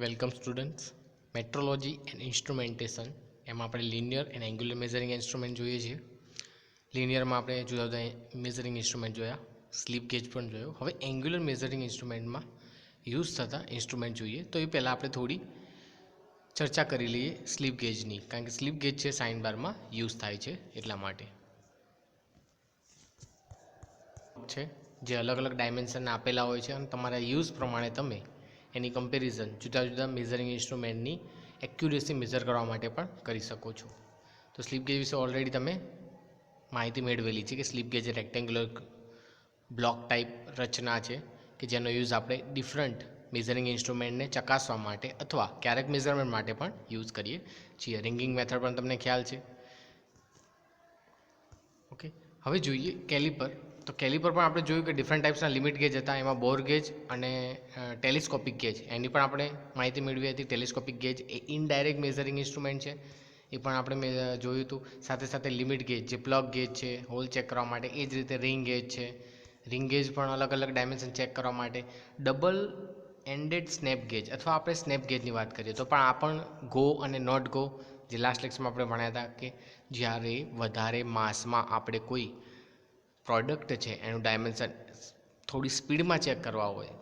Welcome students. Metrology and instrumentation એમાં આપણે linear and angular measuring instrument જોઈએ છીએ. લિનિયરમાં આપણે જુદા જુદા મેઝરિંગ ઇન્સ્ટ્રુમેન્ટ જોયા, સ્લીપ ગેજ પણ જોયો. હવે એંગ્યુલર મેઝરિંગ ઇન્સ્ટ્રુમેન્ટમાં યુઝ થતા ઇન્સ્ટ્રુમેન્ટ જોઈએ. તો એ પહેલાં આપણે થોડી ચર્ચા કરી લઈએ સ્લીપ ગેજની, કારણ કે સ્લીપ ગેજ છે સાઇન બારમાં યુઝ થાય છે એટલા માટે છે જે અલગ અલગ ડાયમેન્શન આપેલા હોય છે અને તમારા યુઝ પ્રમાણે તમે એની કમ્પેરિઝન જુદા જુદા મેઝરિંગ ઇન્સ્ટ્રુમેન્ટની એક્યુરેસી મેઝર કરવા માટે પણ કરી શકો છો. તો સ્લીપ ગેજ વિશે ઓલરેડી તમે માહિતી મેળવેલી છે કે સ્લીપ ગેજ એ રેક્ટેન્ગ્યુલર બ્લોક ટાઈપ રચના છે કે જેનો યુઝ આપણે ડિફરન્ટ મેઝરિંગ ઇન્સ્ટ્રુમેન્ટને ચકાસવા માટે અથવા ક્યારેક મેઝરમેન્ટ માટે પણ યુઝ કરીએ છીએ. રિંગિંગ મેથડ પણ તમને ખ્યાલ છે. ઓકે, હવે જોઈએ કેલિપર. તો કેલિપર પણ આપણે જોયું કે ડિફરન્ટ ટાઈપ્સના લિમિટ ગેજ હતા. એમાં બોર ગેજ અને ટેલિસ્કોપિક ગેજ, એની પણ આપણે માહિતી મેળવી હતી. ટેલિસ્કોપિક ગેજ એ ઇનડાયરેક્ટ મેઝરિંગ ઇન્સ્ટ્રુમેન્ટ છે, એ પણ આપણે જોયું હતું. સાથે સાથે લિમિટ ગેજ જે પ્લગ ગેજ છે હોલ ચેક કરવા માટે, એ જ રીતે રિંગ ગેજ છે. રિંગ ગેજ પણ અલગ અલગ ડાયમેન્શન ચેક કરવા માટે. ડબલ એન્ડેડ સ્નેપ ગેજ અથવા આપણે સ્નેપ ગેજની વાત કરીએ તો પણ આ પણ ગો અને નોટ ગો, જે લાસ્ટ લેક્ચરમાં આપણે ભણ્યા હતા કે જ્યારે વધારે માસમાં આપણે કોઈ પ્રોડક્ટ છે એનું ડાયમેન્શન થોડી સ્પીડમાં ચેક કરવા હોય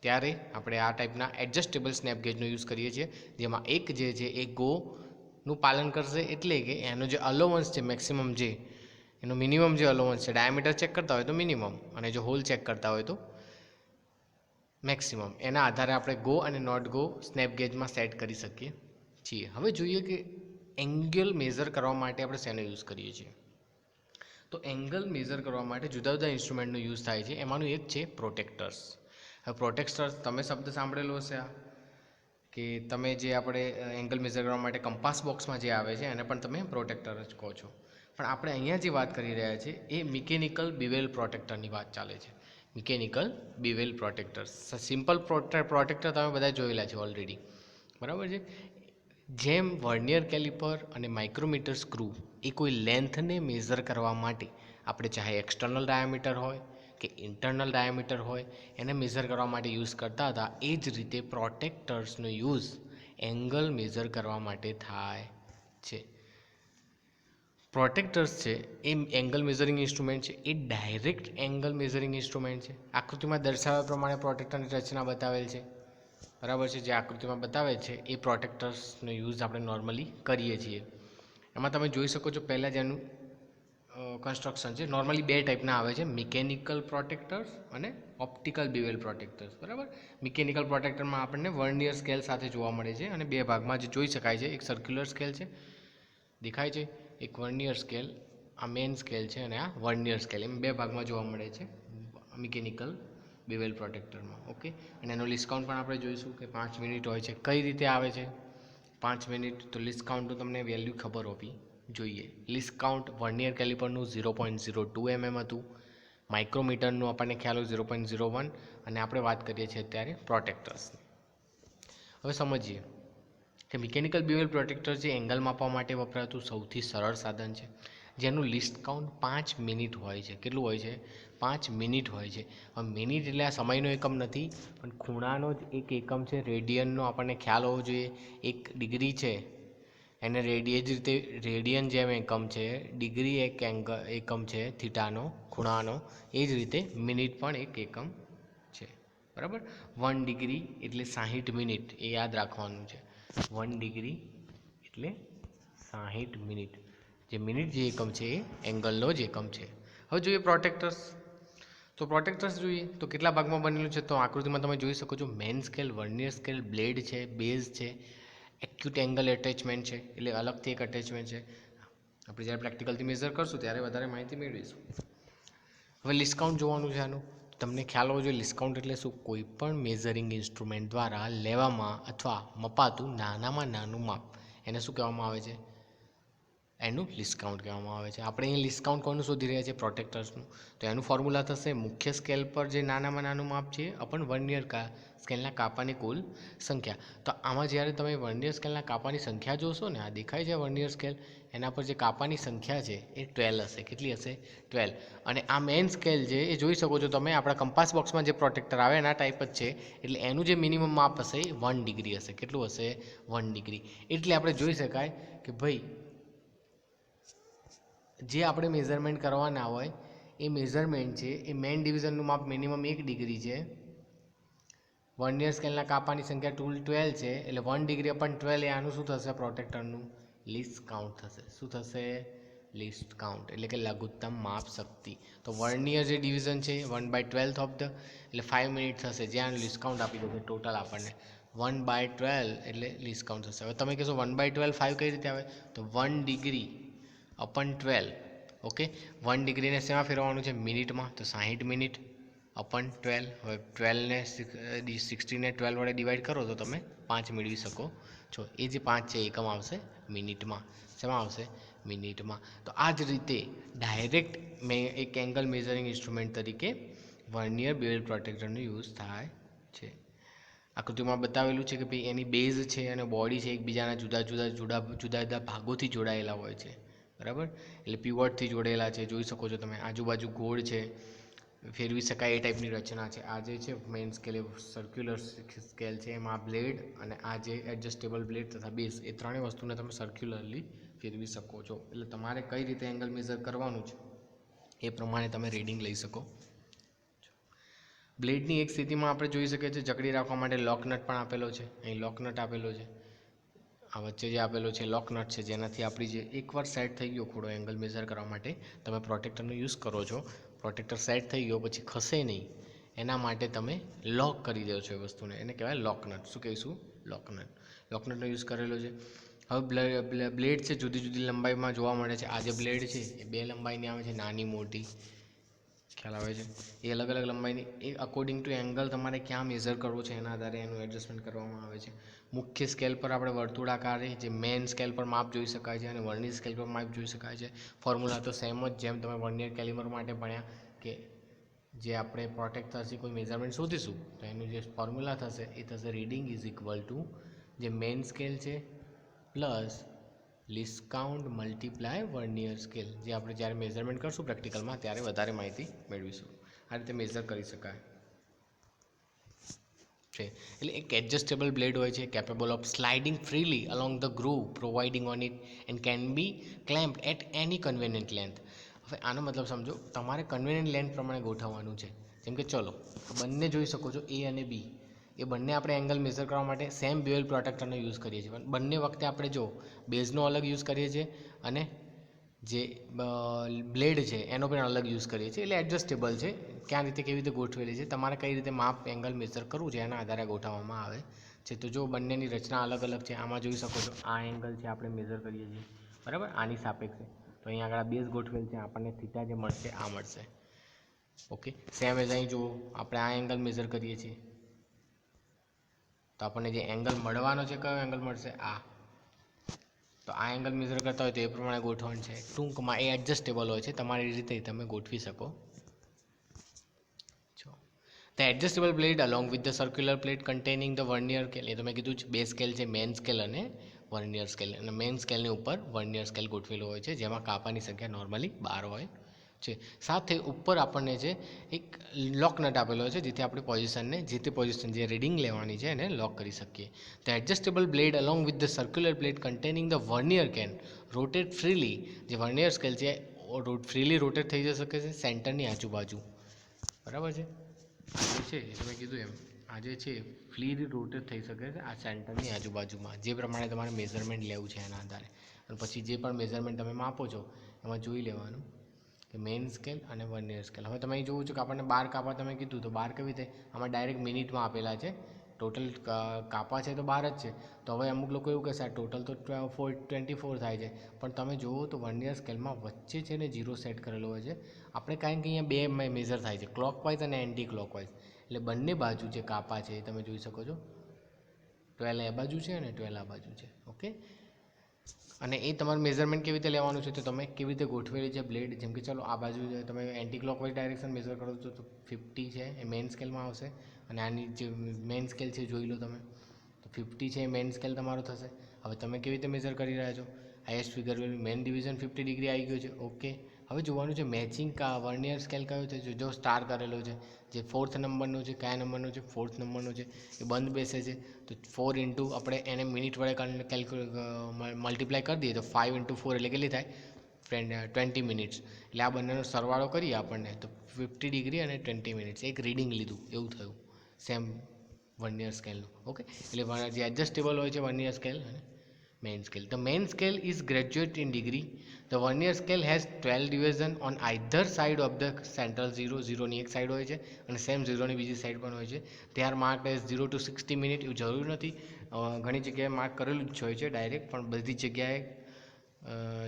ત્યારે આપણે આ ટાઈપના એડજસ્ટેબલ સ્નેપ ગેજનો યુઝ કરીએ છીએ, જેમાં એક જે છે એ ગોનું પાલન કરશે, એટલે કે એનો જે અલોવન્સ છે મેક્સિમમ, જે એનો મિનિમમ જે અલોવન્સ છે, ડાયામીટર ચેક કરતા હોય તો મિનિમમ, અને જો હોલ ચેક કરતા હોય તો મેક્સિમમ, એના આધારે આપણે ગો અને નોટ ગો સ્નેપ ગેજમાં સેટ કરી શકીએ છીએ. હવે જોઈએ કે એંગલ મેઝર કરવા માટે આપણે શેનો યુઝ કરીએ છીએ. તો એંગલ મેઝર કરવા માટે જુદા જુદા ઇન્સ્ટ્રુમેન્ટનો યુઝ થાય છે. એમાંનું એક છે પ્રોટેક્ટર્સ. હવે પ્રોટેક્ટર્સ તમે શબ્દ સાંભળેલો હશે કે તમે જે આપણે એંગલ મેઝર કરવા માટે કંપાસ બોક્સમાં જે આવે છે એને પણ તમે પ્રોટેક્ટર જ કહો છો. પણ આપણે અહીંયા જે વાત કરી રહ્યા છીએ એ મિકેનિકલ બિવેલ પ્રોટેક્ટરની વાત ચાલે છે. મિકેનિકલ બિવેલ પ્રોટેક્ટર્સ, સિમ્પલ પ્રોટેક્ટર તમે બધા જોયેલા છે ઓલરેડી, બરાબર છે. જેમ વર્નિયર કેલિપર અને માઇક્રોમીટર સ્ક્રૂ એ કોઈ લેન્થને મેઝર કરવા માટે આપણે ચાહે એક્સટર્નલ ડાયામીટર હોય કે ઇન્ટરનલ ડાયામીટર હોય એને મેઝર કરવા માટે યુઝ કરતા હતા, એ જ રીતે પ્રોટેક્ટર્સનો યુઝ એંગલ મેઝર કરવા માટે થાય છે. પ્રોટેક્ટર્સ છે એ એંગલ મેઝરિંગ ઇન્સ્ટ્રુમેન્ટ છે, એ ડાયરેક્ટ એંગલ મેઝરિંગ ઇન્સ્ટ્રુમેન્ટ છે. આકૃતિમાં દર્શાવ્યા પ્રમાણે પ્રોટેક્ટરની રચના બતાવેલ છે, બરાબર છે. જે આકૃતિમાં બતાવે છે એ પ્રોટેક્ટર્સનો યુઝ આપણે નોર્મલી કરીએ છીએ. એમાં તમે જોઈ શકો છો પહેલાં જેનું કન્સ્ટ્રક્શન છે. નોર્મલી બે ટાઈપના આવે છે, મિકેનિકલ પ્રોટેક્ટર્સ અને ઓપ્ટિકલ બિવેલ પ્રોટેક્ટર્સ, બરાબર. મિકેનિકલ પ્રોટેક્ટરમાં આપણને વર્નિયર સ્કેલ સાથે જોવા મળે છે અને બે ભાગમાં જે જોઈ શકાય છે, એક સર્ક્યુલર સ્કેલ છે દેખાય છે, એક વર્નિયર સ્કેલ, આ મેઇન સ્કેલ છે અને આ વર્નિયર સ્કેલ, એમ બે ભાગમાં જોવા મળે છે મિકેનિકલ બિવેલ પ્રોટેક્ટરમાં. ઓકે, અને એનો ડિસ્કાઉન્ટ પણ આપણે જોઈશું કે 5 મિનિટ હોય છે. કઈ રીતે આવે છે 5 મિનિટ? તો લિસ્ટ કાઉન્ટનું તમને વેલ્યુ ખબર હોવી જોઈએ. લિસ્ટ કાઉન્ટ વર્નિયર કેલિપરનું 0.02 mm હતું, માઇક્રોમીટરનું આપણને ખ્યાલ હોય 0.01, અને આપણે વાત કરીએ છીએ અત્યારે પ્રોટેક્ટર્સની. હવે સમજીએ કે મિકેનિકલ બિવેલ પ્રોટેક્ટર જે એંગલ માપવા માટે વપરાતું સૌથી સરળ સાધન છે, જેનું લિસ્ટ કાઉન્ટ 5 મિનિટ હોય છે. કેટલું હોય છે? 5 મિનિટ હોય છે. હવે મિનિટ એટલે આ સમયનો એકમ નથી, પણ ખૂણાનો જ એક એકમ છે. રેડિયનનો આપણને ખ્યાલ હોવો જોઈએ. 1 ડિગ્રી છે એને એ જ રીતે રેડિયન જેમ એકમ છે, ડિગ્રી એક એકમ છે થીટાનો, ખૂણાનો, એ જ રીતે મિનિટ પણ એક એકમ છે, બરાબર. 1 ડિગ્રી એટલે 60 મિનિટ, એ યાદ રાખવાનું છે. 1 ડિગ્રી એટલે 60 મિનિટ. જે મિનિટ જે એકમ છે એ એંગલનો જ એકમ છે. હવે જોઈએ પ્રોટેક્ટર્સ. તો પ્રોટેક્ટર્સ જોઈએ તો કેટલા ભાગમાં બનેલું છે. તો આકૃતિમાં તમે જોઈ શકો છો main scale, vernier scale, blade છે, બેઝ છે, એક્યુટ એંગલ એટેચમેન્ટ છે, એટલે અલગથી એક અટેચમેન્ટ છે. આપણે જ્યારે પ્રેક્ટિકલથી મેઝર કરશું ત્યારે વધારે માહિતી મેળવીશું. હવે લિસ્ટ કાઉન્ટ જોવાનું છે આનું. તમને ખ્યાલ હોવો જોઈએ લિસ્ટ કાઉન્ટ એટલે શું? કોઈ પણ મેઝરિંગ ઇન્સ્ટ્રુમેન્ટ દ્વારા લેવામાં અથવા મપાતું નાનામાં નાનું માપ, એને શું કહેવામાં આવે છે? એનું લિસ્ટ કાઉન્ટ કહેવામાં આવે છે. આપણે અહીં લિસ્ટ કાઉન્ટ કોનું શોધી રહ્યા છીએ? પ્રોટેક્ટર્સનું. તો એનું ફોર્મ્યુલા થશે મુખ્ય સ્કેલ પર જે નાનામાં નાનું માપ છે અપન વર્નિયર સ્કેલના કાપાની કુલ સંખ્યા. તો આમાં જ્યારે તમે વર્નિયર સ્કેલના કાપાની સંખ્યા જોશો ને, આ દેખાય છે વર્નિયર સ્કેલ, એના પર જે કાપાની સંખ્યા છે એ 12 હશે. કેટલી હશે? 12. અને આ મેઇન સ્કેલ છે એ જોઈ શકો છો તમે, આપણા કંપાસ બોક્સમાં જે પ્રોટેક્ટર આવે એના ટાઈપ જ છે. એટલે એનું જે મિનિમમ માપ હશે એ 1 ડિગ્રી હશે. કેટલું હશે? 1 ડિગ્રી. એટલે આપણે જોઈ શકાય કે ભાઈ જે આપણે મેઝરમેન્ટ કરવાના હોય એ મેઝરમેન્ટ છે એ મેઇન ડિવિઝનનું માપ મિનિમમ 1 ડિગ્રી છે. વર્નિયર સ્કેલના કાપાની સંખ્યા 12 છે. એટલે 1 ડિગ્રી અપન 12 એ આનું શું થશે? પ્રોટેક્ટરનું લિસ્ટ કાઉન્ટ થશે. શું થશે? લિસ્ટ કાઉન્ટ એટલે કે લઘુત્તમ માપ શક્તિ. તો વર્નિયર જે ડિવિઝન છે 1/12 ઓફ ધ, એટલે 5 મિનિટ થશે. જ્યાં લિસ્ટ કાઉન્ટ આપી દેશે ટોટલ આપણને 1/12 એટલે લિસ્ટ કાઉન્ટ થશે. હવે તમે કહેશો 1/12 5 કઈ રીતે આવે? તો 1 ડિગ્રી અપન 12. ઓકે, 1 ડિગ્રીને શેમાં ફેરવવાનું છે? મિનિટમાં. તો 60 મિનિટ અપન 12. હવે 12ને 60ને 12 વડે ડિવાઈડ કરો તો તમે 5 મેળવી શકો છો. એ જે 5 છે એકમ આવશે મિનિટમાં. શેમાં આવશે? મિનિટમાં. તો આ જ રીતે ડાયરેક્ટ મેં એક એંગલ મેઝરિંગ ઇન્સ્ટ્રુમેન્ટ તરીકે વર્નિયર બેવલ પ્રોટેક્ટરનો યુઝ થાય છે. આકૃતિમાં બતાવેલું છે કે ભાઈ એની બેઝ છે અને બોડી છે એકબીજાના જુદા જુદા ભાગોથી જોડાયેલા હોય છે. બરાબર? એટલે પીવોટથી જોડેલા છે. જોઈ શકો છો તમે, આજુબાજુ ગોળ છે, ફેરવી શકાય એ ટાઈપની રચના છે. આ જે છે મેઇન સ્કેલ એ સર્ક્યુલર સ્કેલ છે. એમાં બ્લેડ અને આ જે એડજસ્ટેબલ બ્લેડ તથા બેઝ એ ત્રણેય વસ્તુને તમે સર્ક્યુલરલી ફેરવી શકો છો. એટલે તમારે કઈ રીતે એંગલ મેઝર કરવાનું છે એ પ્રમાણે તમે રીડિંગ લઈ શકો. બ્લેડની એક સ્થિતિમાં આપણે જોઈ શકીએ છીએ જકડી રાખવા માટે લોક નટ પણ આપેલો છે. અહીં લોક નટ આપેલો છે. આ વચ્ચે જે આપેલો છે લોક નટ છે, જેનાથી આપણી જે એકવાર સેટ થઈ ગયો ખોડો એંગલ મેઝર કરવા માટે તમે પ્રોટેક્ટરનો યુઝ કરો છો, પ્રોટેક્ટર સેટ થઈ ગયો પછી ખસે નહીં એના માટે તમે લોક કરી દો છો એ વસ્તુને, એને કહેવાય લોક નટ. શું કહીશું? લોક નટ. લોક નટનો યુઝ કરેલો છે. હવે બ્લેડ છે જુદી જુદી લંબાઈમાં જોવા મળે છે. આ જે બ્લેડ છે એ 2 લંબાઈની આવે છે, નાની મોટી, ખ્યાલ આવે છે? એ અલગ અલગ લંબાઈની, એ અકોર્ડિંગ ટુ એંગલ તમારે ક્યાં મેઝર કરવો છે એના આધારે એનું એડજસ્ટમેન્ટ કરવામાં આવે છે. મુખ્ય સ્કેલ પર આપણે વર્તુળાકારે જે મેઇન સ્કેલ પર માપ જોઈ શકાય છે અને વર્નિયર સ્કેલ પર માપ જોઈ શકાય છે. ફોર્મ્યુલા તો સેમ જ, જેમ તમે વર્નિયર કેલિપર માટે ભણ્યા કે જે આપણે પ્રોટેક્ટરથી કોઈ મેઝરમેન્ટ શોધીશું તો એનું જે ફોર્મ્યુલા થશે એ થશે રીડિંગ ઇઝ ઇક્વલ ટુ જે મેઇન સ્કેલ છે plus list count multiply vernier scale. જે આપણે જ્યારે મેઝરમેન્ટ કરશું પ્રેક્ટિકલમાં ત્યારે વધારે માહિતી મેળવીશું. આ રીતે મેઝર કરી શકાય છે. એટલે એક એડજસ્ટેબલ બ્લેડ હોય છે capable of sliding freely along the groove providing on it and can be clamped at any convenient length. હવે આનો મતલબ સમજો, તમારે કન્વિનિયન્ટ લેન્થ પ્રમાણે ગોઠવવાનું છે. જેમ કે ચલો બંને જોઈ શકો છો એ અને બી, એ બંને આપણે એંગલ મેઝર કરવા માટે સેમ બેવલ પ્રોટેક્ટરનો યુઝ કરીએ છીએ. પણ બંને વખતે આપણે જો બેઝનો અલગ યુઝ કરીએ છીએ અને જે બ્લેડ છે એનો પણ અલગ યુઝ કરીએ છીએ. એટલે એડજસ્ટેબલ છે, ક્યાં રીતે કેવી રીતે ગોઠવેલી છે, તમારે કઈ રીતે માપ એંગલ મેઝર કરવું છે એના આધારે ગોઠવવામાં આવે છે. તો જો બંનેની રચના અલગ અલગ છે. આમાં જોઈ શકો છો આ એંગલ છે આપણે મેઝર કરીએ છીએ, બરાબર, આની સાપેક્ષે. તો અહીંયા આગળ બેઝ ગોઠવેલ છે, આપણને થીટા જે મળશે આ મળશે. ઓકે, સેમ એઝ અહીં જુઓ આપણે આ એંગલ મેઝર કરીએ છીએ તો આપણને જે એંગલ મળવાનો છે કયો એંગલ મળશે? આ. તો આ એંગલ મેઝર કરતા હોય તો એ પ્રમાણે ગોઠવણ છે. ટૂંકમાં એ એડજસ્ટેબલ હોય છે, તમારી રીતે તમે ગોઠવી શકો છો. The adjustable blade along with the circular plate containing the vernier scale, એ તો મેં કીધું જ, બે સ્કેલ છે મેન સ્કેલ અને વર્નિયર સ્કેલ. અને મેન સ્કેલની ઉપર વર્નિયર સ્કેલ ગોઠવેલો હોય છે જેમાં કાપાની સંખ્યા નોર્મલી 12 હોય છે. સાથે ઉપર આપણને જે એક લોક નટ આપેલો છે જેથી આપણે પોઝિશનને જે તે પોઝિશન જે રીડિંગ લેવાની છે એને લોક કરી શકીએ. The adjustable blade along with the circular plate containing the vernier can rotate freely. જે વર્નિયર સ્કેલ છે ફ્રીલી રોટેટ થઈ શકે છે સેન્ટરની આજુબાજુ, બરાબર છે. આ જે છે એ મેં કીધું એમ આ જે છે ફ્રીલી રોટેટ થઈ શકે છે આ સેન્ટરની આજુબાજુમાં, જે પ્રમાણે તમારે મેઝરમેન્ટ લેવું છે એના આધારે. અને પછી જે પણ મેઝરમેન્ટ તમે માપો છો એમાં જોઈ લેવાનું કે મેઇન સ્કેલ અને વર્નિયર સ્કેલ. હવે તમે અહીં જોવું છો કે આપણને 12 કાપા તમે કીધું તો 12 કેવી રીતે? આમાં ડાયરેક્ટ મિનિટમાં આપેલા છે. ટોટલ કાપા છે તો 12 જ છે. તો હવે અમુક લોકો એવું કહેશે આ ટોટલ તો 24 થાય છે, પણ તમે જુઓ તો વર્નિયર સ્કેલમાં વચ્ચે છે ને 0 સેટ કરેલો હોય છે. આપણે કારણ કે અહીંયા બે મેઝર થાય છે, ક્લોકવાઇઝ અને એન્ટી ક્લોકવાઇઝ. એટલે બંને બાજુ જે કાપા છે એ તમે જોઈ શકો છો, 12 એ બાજુ છે અને 12 આ બાજુ છે. ઓકે, અને એ તમારું મેઝરમેન્ટ કેવી રીતે લેવાનું છે તો તમે કેવી રીતે ગોઠવેલી છે બ્લેડ, જેમ કે ચાલો આ બાજુ તમે એન્ટી ક્લોકવાઇઝ ડાયરેક્શન મેઝર કરો છો તો 50 છે એ મેઇન સ્કેલમાં આવશે, અને આની જે મેઇન સ્કેલ છે જોઈ લો તમે, તો 50 છે એ મેઇન સ્કેલ તમારો થશે. હવે તમે કેવી રીતે મેઝર કરી રહ્યા છો, highest figure main division 50 degree આવી ગયો છે. ઓકે, હવે જોવાનું છે મેચિંગ વર્નિયર સ્કેલ કયો છે. જો સ્ટાર કરેલો છે, જે 4th નંબરનો છે, કયા નંબરનો છે, 4th નંબરનો છે, એ બંધ બેસે છે. તો 4 ઇન્ટુ આપણે એને મિનિટ વડે મલ્ટીપ્લાય કરી દઈએ તો 5 ઇન્ટુ 4 એટલે કેટલી થાય 20 મિનિટ્સ. એટલે આ બંનેનો સરવાળો કરીએ આપણને તો 50 ડિગ્રી અને 20 મિનિટ્સ એક રીડિંગ લીધું એવું થયું સેમ વર્નિયર સ્કેલનું. ઓકે, એટલે જે એડજસ્ટેબલ હોય છે વર્નિયર સ્કેલ અને main scale. The main scale is graduate in degree. The vernier scale has 12 division on either side of the central 0. 0 ની એક સાઈડ હોય છે અને સેમ 0 ની બીજી સાઈડ પણ હોય છે. They are marked as 0 to 60 minute. એવું જરૂર નથી, ઘણી જગ્યાએ માર્ક કરેલું જ હોય છે ડાયરેક્ટ, પણ બધી જગ્યાએ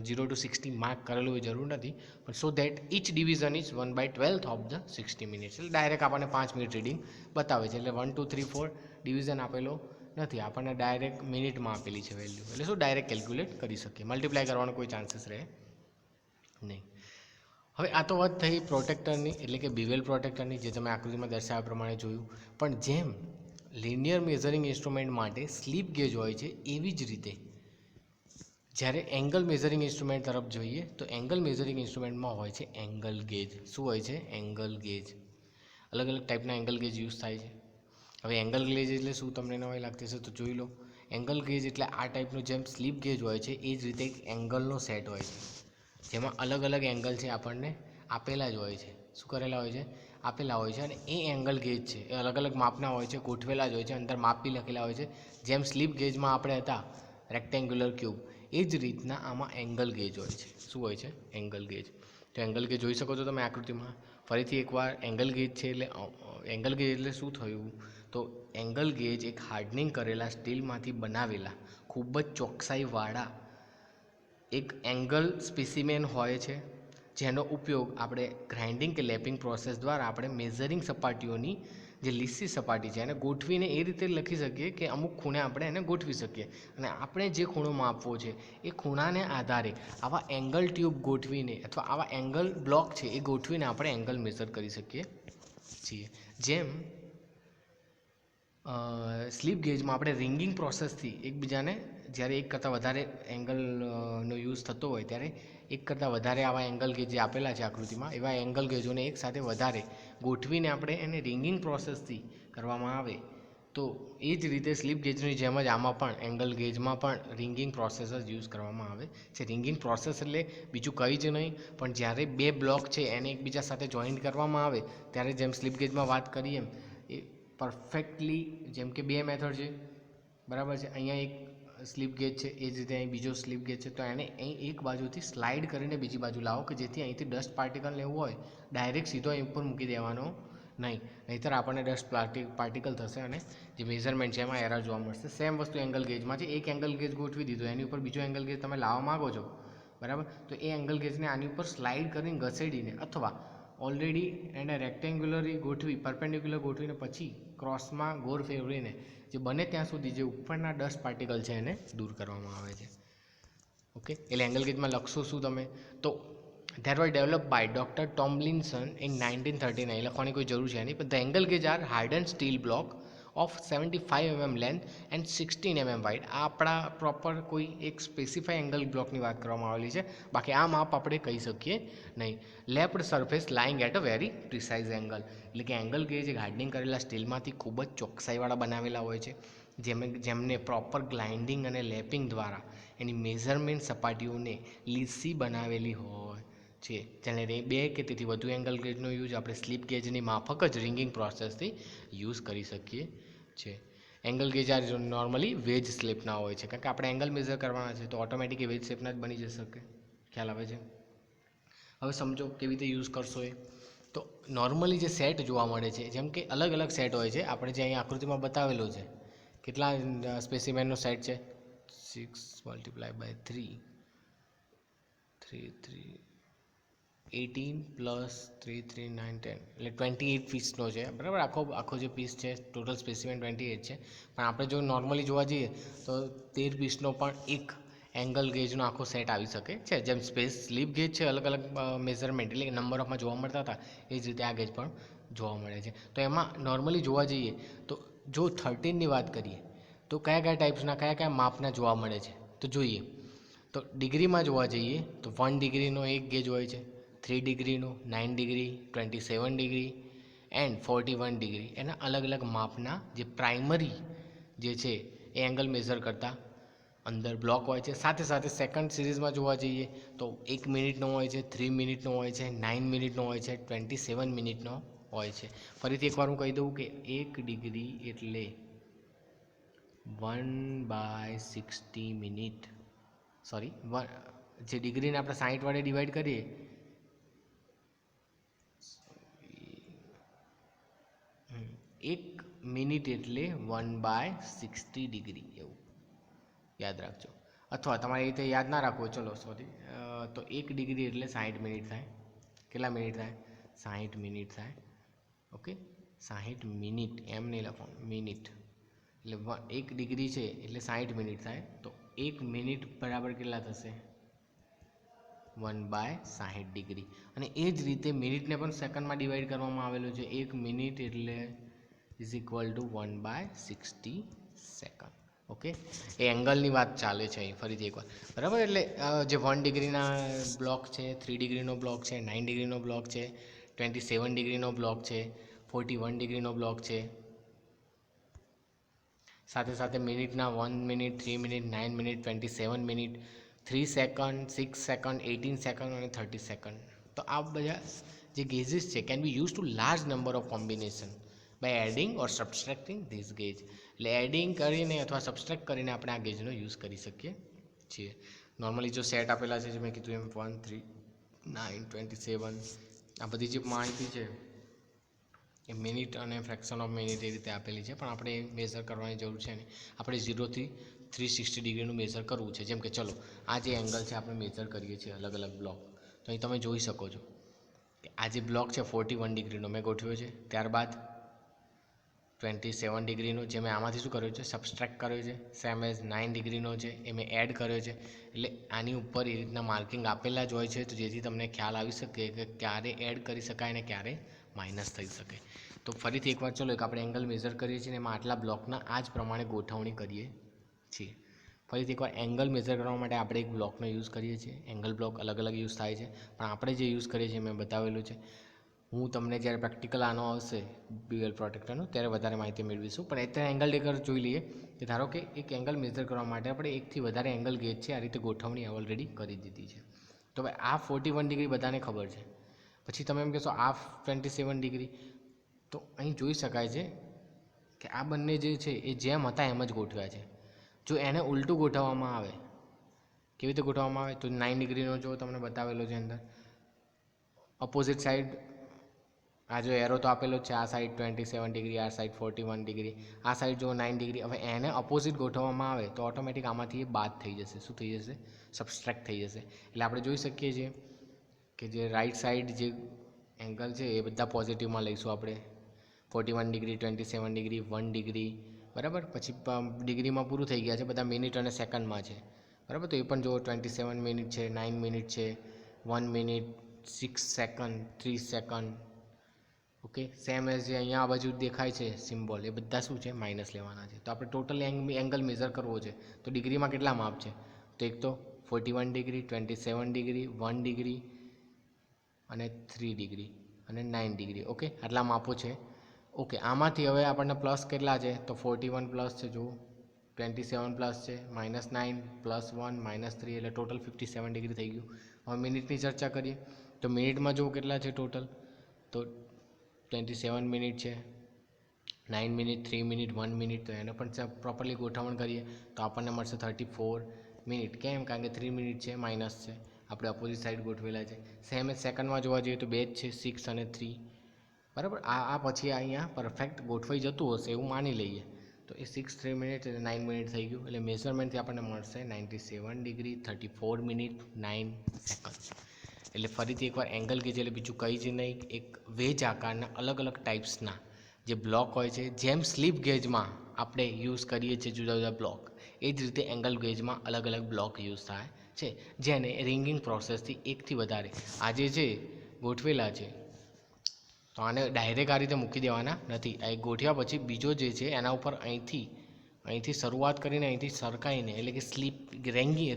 0 to 60 માર્ક કરેલું એ જરૂર નથી. પણ so that each division is 1/12 of the 60 minutes. એટલે ડાયરેક્ટ આપણને 5 મિનિટ રીડિંગ બતાવે છે. એટલે 1 2 3 4 ડિવિઝન આપેલો નથી, આપણને ડાયરેક્ટ મિનિટમાં આપેલી છે વેલ્યુ. એટલે શું ડાયરેક્ટ કેલ્ક્યુલેટ કરી શકીએ, મલ્ટીપ્લાય કરવાનો કોઈ ચાન્સીસ રહે નહીં. હવે આ તો વાત થઈ પ્રોટેક્ટરની, એટલે કે બીવેલ પ્રોટેક્ટરની, જે તમે આકૃતિમાં દર્શાવ્યા પ્રમાણે જોયું. પણ જેમ લિનિયર મેઝરિંગ ઇન્સ્ટ્રુમેન્ટ માટે સ્લીપ ગેજ હોય છે, એવી જ રીતે જ્યારે એંગલ મેઝરિંગ ઇન્સ્ટ્રુમેન્ટ તરફ જોઈએ તો એંગલ મેઝરિંગ ઇન્સ્ટ્રુમેન્ટમાં હોય છે એંગલ ગેજ. શું હોય છે? Angle gauge. અલગ અલગ ટાઈપના એંગલ ગેજ યુઝ થાય છે. હવે એંગલ ગેજ એટલે શું તમને નવાઈ લાગતી હશે તો જોઈ લો. એંગલ ગેજ એટલે આ ટાઈપનું જેમ સ્લીપ ગેજ હોય છે એ જ રીતે એક એંગલનો સેટ હોય છે, જેમાં અલગ અલગ એંગલ છે આપણને આપેલા જ હોય છે. શું કરેલા હોય છે? આપેલા હોય છે. અને એ એંગલ ગેજ છે એ અલગ અલગ માપના હોય છે, ગોઠવેલા જ હોય છે, અંદર માપ બી લખેલા હોય છે. જેમ સ્લીપ ગેજમાં આપણે હતા રેક્ટેન્ગ્યુલર ક્યુબ, એ જ રીતના આમાં એંગલ ગેજ હોય છે. શું હોય છે? Angle gauge. તો એંગલ ગેજ જોઈ શકો છો તમે આકૃતિમાં. ફરીથી એકવાર એંગલ ગેજ છે એટલે એંગલ ગેજ એટલે શું થયું તો એંગલ ગેજ એક હાર્ડનિંગ કરેલા સ્ટીલમાંથી બનાવેલા ખૂબ જ ચોકસાઈવાળા એક એંગલ સ્પેસિમેન હોય છે, જેનો ઉપયોગ આપણે ગ્રાઇન્ડિંગ કે લેપિંગ પ્રોસેસ દ્વારા આપણે મેઝરિંગ સપાટીઓની જે લીસી સપાટી છે એને ગોઠવીને એ રીતે લખી શકીએ કે અમુક ખૂણે આપણે એને ગોઠવી શકીએ. અને આપણે જે ખૂણો માપવો છે એ ખૂણાને આધારે આવા એંગલ ટ્યુબ ગોઠવીને અથવા આવા એંગલ બ્લોક છે એ ગોઠવીને આપણે એંગલ મેઝર કરી શકીએ છીએ. જેમ સ્લીપ ગેજમાં આપણે રિંગિંગ પ્રોસેસથી એકબીજાને જ્યારે એક કરતાં વધારે એંગલનો યુઝ થતો હોય ત્યારે એક કરતાં વધારે આવા એંગલ ગેજ જે આપેલા છે આકૃતિમાં એવા એંગલ ગેજોને એક સાથે વધારે ગોઠવીને આપણે એને રિંગિંગ પ્રોસેસથી કરવામાં આવે તો એ જ રીતે સ્લીપ ગેજની જેમ જ આમાં પણ એંગલ ગેજમાં પણ રિંગિંગ પ્રોસેસ જ યુઝ કરવામાં આવે છે. રિંગિંગ પ્રોસેસ એટલે બીજું કંઈ જ નહીં, પણ જ્યારે બે બ્લોક છે એને એકબીજા સાથે જોઈન્ટ કરવામાં આવે ત્યારે જેમ સ્લીપ ગેજમાં વાત કરીએ એમ એ પરફેક્ટલી, જેમ કે બે મેથડ છે બરાબર છે, અહીંયા એક સ્લીપ ગેજ છે એ જ રીતે અહીં બીજો સ્લીપ ગેજ છે, તો એને અહીં એક બાજુથી સ્લાઇડ કરીને બીજી બાજુ લાવો કે જેથી અહીંથી ડસ્ટ પાર્ટિકલ લેવું હોય ડાયરેક્ટ સીધો અહીં ઉપર મૂકી દેવાનો નહીં, નહીંતર આપણને ડસ્ટ પાર્ટિકલ થશે અને જે મેઝરમેન્ટ છે એમાં એરર જોવા મળશે. સેમ વસ્તુ એંગલ ગેજમાં છે. એક એંગલ ગેજ ગોઠવી દીધો, એની ઉપર બીજો એંગલ ગેજ તમે લાવવા માગો છો બરાબર, તો એ એંગલ ગેજને આની ઉપર સ્લાઇડ કરીને ઘસેડીને અથવા ઓલરેડી એને રેક્ટેન્ગ્યુલરી ગોઠવી પરપેન્ડિક્યુલર ગોઠવીને પછી ક્રોસમાં ગોળ ફેરવીને જે બને ત્યાં સુધી જે ઉપરના ડસ્ટ પાર્ટિકલ છે એને દૂર કરવામાં આવે છે. ઓકે, એટલે એંગલ ગેજમાં લખશો શું તમે તો that was developed by Dr. Tomlinson in 1939. લખવાની કોઈ જરૂર છે નહીં, પણ the angle gauge are hardened steel block of 75 mm length and 16 mm wide. આ આપણા પ્રોપર કોઈ એક સ્પેસિફાઈ એંગલ બ્લોકની વાત કરવામાં આવેલી છે, બાકી આ માપ આપણે કહી શકીએ નહીં. Lapped surface lying at a very precise angle, એટલે કે એંગલ ગેજ એક હાર્ડનિંગ કરેલા સ્ટીલમાંથી ખૂબ જ ચોકસાઈવાળા બનાવેલા હોય છે, જેમને પ્રોપર ગ્લાઇન્ડિંગ અને લેપિંગ દ્વારા એની મેઝરમેન્ટ સપાટીઓને લીસી બનાવેલી હોય છે, જેને બે કે તેથી વધુ એંગલ ગેજનો યુઝ આપણે સ્લીપ ગેજની માફક જ રિંગિંગ પ્રોસેસથી યુઝ કરી શકીએ છીએ. એંગલ ગેજ આ નોર્મલી વેજ સ્લીપના હોય છે, કારણ કે આપણે એંગલ મેઝર કરવાના છે તો ઓટોમેટિક વેજ શેપના જ બની જશે. ખ્યાલ આવે છે? હવે સમજો કેવી રીતે યુઝ કરશો એ. તો નોર્મલી જે સેટ જોવા મળે છે, જેમ કે અલગ અલગ સેટ હોય છે, આપણે જે અહીં આકૃતિમાં બતાવેલો છે કેટલા સ્પેસિમેનનો સેટ છે 6 × 3 18 + 3 3 9 10 એટલે 28 પીસનો છે બરાબર. આખો જે પીસ છે ટોટલ સ્પેસિમેન 28 છે, પણ આપણે જો નોર્મલી જોવા જઈએ તો 13 પીસનો પણ એક એંગલ ગેજનો આખો સેટ આવી શકે છે. જેમ સ્લીપ ગેજ છે અલગ અલગ મેઝરમેન્ટ એટલે કે નંબર ઓફમાં જોવા મળતા હતા, એ જ રીતે આ ગેજ પણ જોવા મળે છે. તો એમાં નોર્મલી જોવા જઈએ તો જો 13ની વાત કરીએ તો કયા કયા ટાઈપ્સના કયા કયા માપના જોવા મળે છે તો જોઈએ. તો ડિગ્રીમાં જોવા જઈએ તો 1 ડિગ્રીનો એક ગેજ હોય છે, 3 ડિગ્રીનો, 9 ડિગ્રી, 27 ડિગ્રી એન્ડ 41 ડિગ્રી. એના અલગ અલગ માપના જે પ્રાઇમરી જે છે એ એંગલ મેઝર કરતા અંદર બ્લોક હોય છે. સાથે સાથે સેકન્ડ સિરીઝમાં જોવા જઈએ તો 1 મિનિટનો હોય છે, 3 મિનિટનો હોય છે, 9 મિનિટનો હોય છે, 27 મિનિટનો હોય છે. ફરીથી એકવાર હું કહી દઉં કે 1 ડિગ્રી એટલે 1/60 મિનિટ, સોરી જે ડિગ્રીને આપણે 60 વડે ડિવાઈડ કરીએ 1 મિનિટ એટલે 1/60 ડિગ્રી, એવું યાદ રાખજો. અથવા તમારે એ રીતે યાદ ના રાખવું, ચલો સોરી, તો 1 ડિગ્રી એટલે 60 મિનિટ થાય. કેટલા મિનિટ થાય? 60 મિનિટ થાય. ઓકે, 60 મિનિટ, એમ નહીં લખવાનું, મિનિટ. એટલે 1 ડિગ્રી છે એટલે 60 મિનિટ થાય. તો 1 મિનિટ બરાબર કેટલા થશે? 1/60 ડિગ્રી. અને એ જ રીતે મિનિટને પણ સેકન્ડમાં ડિવાઈડ કરવામાં આવેલું છે. 1 મિનિટ એટલે is equal to 1/60 second. Okay, એ એંગલની વાત ચાલે છે અહીં ફરીથી એકવાર, બરાબર. એટલે જે 1 ડિગ્રીના બ્લોક છે, 3 ડિગ્રીનો બ્લોક છે, 9 ડિગ્રીનો બ્લોક છે, 27 ડિગ્રીનો બ્લોક છે, 41 ડિગ્રીનો બ્લોક છે. સાથે સાથે મિનિટના 1 minute, 3 minute, 9 minute, 27 minute, 3 second, 6 second, 18 second અને 30 સેકન્ડ. તો આ બધા જે ગેજીસ છે can be use to large number of combination by adding or subtracting this gauge. એટલે એડિંગ કરીને અથવા સબસ્ટ્રેક્ટ કરીને આપણે આ ગેજનો યુઝ કરી શકીએ છીએ. નોર્મલી જો સેટ આપેલા છે જે મેં કીધું એમ 1, 3, 9, 27, આ બધી જે માહિતી છે એ મિનિટ અને ફ્રેક્શન ઓફ મિનિટ એ રીતે આપેલી છે, પણ આપણે એ મેઝર કરવાની જરૂર છે નહીં. આપણે 0 થી 360 ડિગ્રીનું મેઝર કરવું છે. જેમ કે ચલો આ જે એંગલ છે આપણે મેઝર કરીએ છીએ અલગ અલગ બ્લોક. તો અહીં તમે જોઈ શકો છો કે આ જે બ્લોક છે 41 ડિગ્રીનો મેં ગોઠવ્યો છે. ત્યારબાદ 27 ડિગ્રીનો જે મેં આમાંથી શું કર્યું છે? સબસ્ટ્રેક્ટ કર્યો છે. સેમ એઝ 9 ડિગ્રીનો છે એ મેં એડ કર્યો છે. એટલે આની ઉપર એ રીતના માર્કિંગ આપેલા જ હોય છે, તો જેથી તમને ખ્યાલ આવી શકે કે ક્યારે એડ કરી શકાય અને ક્યારે માઇનસ થઈ શકે. તો ફરીથી એકવાર ચલો એક આપણે એંગલ મેઝર કરીએ છીએ અને એમાં આટલા બ્લોકના આ જ પ્રમાણે ગોઠવણી કરીએ છીએ. ફરીથી એકવાર એંગલ મેઝર કરવા માટે આપણે એક બ્લોકનો યુઝ કરીએ છીએ. એંગલ બ્લોક અલગ અલગ યુઝ થાય છે, પણ આપણે જે યુઝ કરીએ છીએ મેં બતાવેલું છે. હું તમને જ્યારે પ્રેક્ટિકલ આનો આવશે બીએલ પ્રોટેક્ટરનો ત્યારે વધારે માહિતી મેળવીશું. પણ અત્યારે એંગલ ડેકર જોઈ લઈએ કે ધારો કે એક એંગલ મેઝર કરવા માટે આપણે એકથી વધારે એંગલ ગેજ છે આ રીતે ગોઠવણી ઓલરેડી કરી દીધી છે. તો ભાઈ આ 41 ડિગ્રી બધાને ખબર છે. પછી તમે એમ કહેશો આ 27 ડિગ્રી, તો અહીં જોઈ શકાય છે કે આ બંને જે છે એ જેમ હતા એમ જ ગોઠવ્યા છે. જો એને ઉલટું ગોઠવવામાં આવે, કેવી રીતે ગોઠવવામાં આવે? તો 9 ડિગ્રીનો જો તમને બતાવેલો છે અંદર ઓપોઝિટ સાઈડ, આ જો એરો તો આપેલો છે, આ સાઈડ 27 ડિગ્રી, આ સાઈડ 41 ડિગ્રી, આ સાઈડ જો 9 ડિગ્રી. હવે એને ઓપોઝિટ ગોઠવવામાં આવે તો ઓટોમેટિક આમાંથી એ બાદ થઈ જશે. શું થઈ જશે? સબસ્ટ્રેક્ટ થઈ જશે. એટલે આપણે જોઈ શકીએ છીએ કે જે રાઈટ સાઈડ જે એંગલ છે એ બધા પોઝિટિવમાં લઈશું આપણે. 41 ડિગ્રી, 27 ડિગ્રી, 1 ડિગ્રી, બરાબર. પછી ડિગ્રીમાં પૂરું થઈ ગયા છે, બધા મિનિટ અને સેકન્ડમાં છે, બરાબર. તો એ પણ જો 27 મિનિટ છે, 9 મિનિટ છે, 1 minute, 6 second, 3 second. Okay, same as જે અહીંયા આ બાજુ દેખાય છે સિમ્બોલ, એ બધા શું છે? માઇનસ લેવાના છે. તો આપણે ટોટલ એંગલ મેઝર કરવો છે તો ડિગ્રીમાં કેટલા માપ છે? તો એક તો 41 ડિગ્રી, 27 ડિગ્રી, 1 ડિગ્રી અને 3 ડિગ્રી અને 9 ડિગ્રી. ઓકે, આટલા માપો છે. ઓકે, આમાંથી હવે આપણને પ્લસ કેટલા છે? તો 41 પ્લસ છે, જો 27 પ્લસ છે, -9 +1 -3 એટલે ટોટલ 57 ડિગ્રી થઈ ગયું. હવે મિનિટની ચર્ચા કરીએ તો મિનિટમાં જો કેટલા છે ટોટલ? તો 27 મિનિટ છે, 9 મિનિટ, 3 મિનિટ, 1 મિનિટ. તો એને પણ પ્રોપરલી ગોઠવણ કરીએ તો આપણને મળશે 34 મિનિટ. કેમ? કારણ કે 3 મિનિટ છે, માઇનસ છે, આપણે અપોઝિટ સાઈડ ગોઠવેલા છે. સેમ એ સેકન્ડમાં જોવા જઈએ તો 2 જ છે, 6 અને 3, બરાબર. આ પછી અહીંયા પરફેક્ટ ગોઠવાઈ જતું હશે એવું માની લઈએ તો એ 6, 3 મિનિટ અને 9 મિનિટ થઈ ગયું. એટલે મેઝરમેન્ટથી આપણને મળશે 97 ડિગ્રી, 34 મિનિટ, 9 સેકન્ડ. એટલે ફરીથી એકવાર એંગલ ગેજ એટલે બીજું કંઈ જ નહીં, એક વેજ આકારના અલગ અલગ ટાઈપ્સના જે બ્લોક હોય છે, જેમ સ્લીપ ગેજમાં આપણે યુઝ કરીએ છીએ જુદા જુદા બ્લોક, એ જ રીતે એંગલ ગેજમાં અલગ અલગ બ્લોક યુઝ થાય છે, જેને રિંગિંગ પ્રોસેસથી એકથી વધારે આજે જે ગોઠવેલા છે, તો આને ડાયરેક્ટ આ રીતે મૂકી દેવાના નથી. આ ગોઠવ્યા પછી બીજો જે છે એના ઉપર અહીંથી શરૂઆત કરીને અહીંથી સરકાઈને, એટલે કે સ્લીપ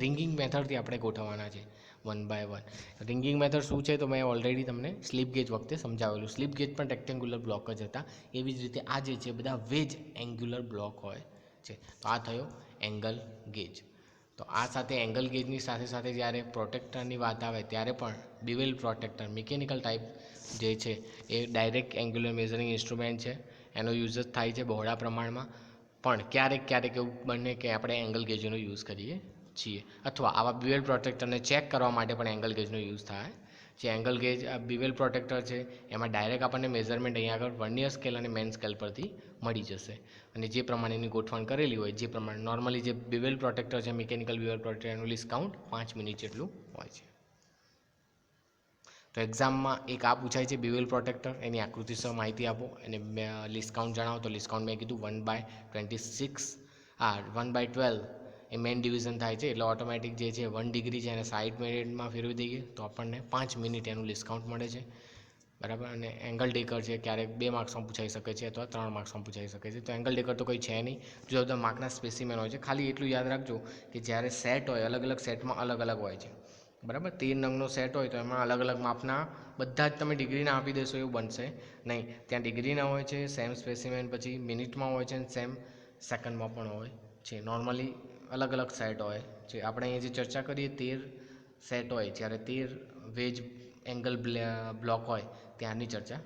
રિંગિંગ મેથડથી આપણે ગોઠવવાના છે one by one. Ringing method શું છે તો મેં ઓલરેડી તમને સ્લીપ ગેજ વખતે સમજાવેલું. સ્લીપ ગેજ પણ રેક્ટેન્ગ્યુલર બ્લોક જ હતા. એવી જ રીતે આ જે છે બધા વેજ એંગ્યુલર બ્લોક હોય છે. તો આ થયો એંગલ ગેજ. તો આ સાથે એંગલ ગેજની સાથે સાથે જ્યારે પ્રોટેક્ટરની વાત આવે ત્યારે પણ બિવેલ પ્રોટેક્ટર મિકેનિકલ ટાઈપ જે છે એ ડાયરેક્ટ એંગ્યુલર મેઝરિંગ ઇન્સ્ટ્રુમેન્ટ છે. એનો યુઝ જ થાય છે બહોળા પ્રમાણમાં, પણ ક્યારેક એવું બને કે આપણે એંગલ ગેજનો યુઝ કરીએ છીએ, અથવા આવા બિવેલ પ્રોટેક્ટરને ચેક કરવા માટે પણ એંગલ ગેજનો યુઝ થાય. જે એંગલ ગેજ બિવેલ પ્રોટેક્ટર છે એમાં ડાયરેક્ટ આપણને મેઝરમેન્ટ અહીંયા આગળ વર્નિયર સ્કેલ અને મેન સ્કેલ પરથી મળી જશે, અને જે પ્રમાણેની ગોઠવણ કરેલી હોય, જે પ્રમાણે નોર્મલી જે બિવેલ પ્રોટેક્ટર છે, મિકેનિકલ બિવેલ પ્રોટેક્ટર, એનું લિસ્ટ કાઉન્ટ 5 મિનિટ જેટલું હોય છે. તો એક્ઝામમાં એક આ પૂછાય છે બિવેલ પ્રોટેક્ટર, એની આકૃતિસર માહિતી આપો અને લિસ્ટ કાઉન્ટ જણાવો. તો લિસ્ટ કાઉન્ટ મેં કીધું 1/26 1/12 એ મેઇન ડિવિઝન થાય છે, એટલે ઓટોમેટિક જે છે 1 ડિગ્રી છે એને 60 મિનિટમાં ફેરવી દઈએ તો આપણને 5 મિનિટ એનું લિસ્ટ કાઉન્ટ મળે છે, બરાબર. અને એંગલ ડેકર છે, ક્યારેક 2 માર્ક્સમાં પૂછાઈ શકે છે અથવા 3 માર્ક્સમાં પૂછાઈ શકે છે. તો એંગલ ડેકર તો કોઈ છે નહીં, જુદા જુદા માર્કના સ્પેસિમેન હોય છે. ખાલી એટલું યાદ રાખજો કે જ્યારે સેટ હોય, અલગ અલગ સેટમાં અલગ અલગ હોય છે, બરાબર. 13 નંગનો સેટ હોય તો એમાં અલગ અલગ માપના બધા જ તમે ડિગ્રીના આપી દેશો એવું બનશે નહીં. ત્યાં ડિગ્રીના હોય છે, સેમ સ્પેસિમેન પછી મિનિટમાં હોય છે, અને સેમ સેકન્ડમાં પણ હોય છે. નોર્મલી અલગ અલગ સેટ હોય છે. આપણે અહીંયા જે ચર્ચા કરીએ 13 સેટ હોય, જ્યારે 13 વેજ એંગલ બ્લોક હોય ત્યાંની ચર્ચા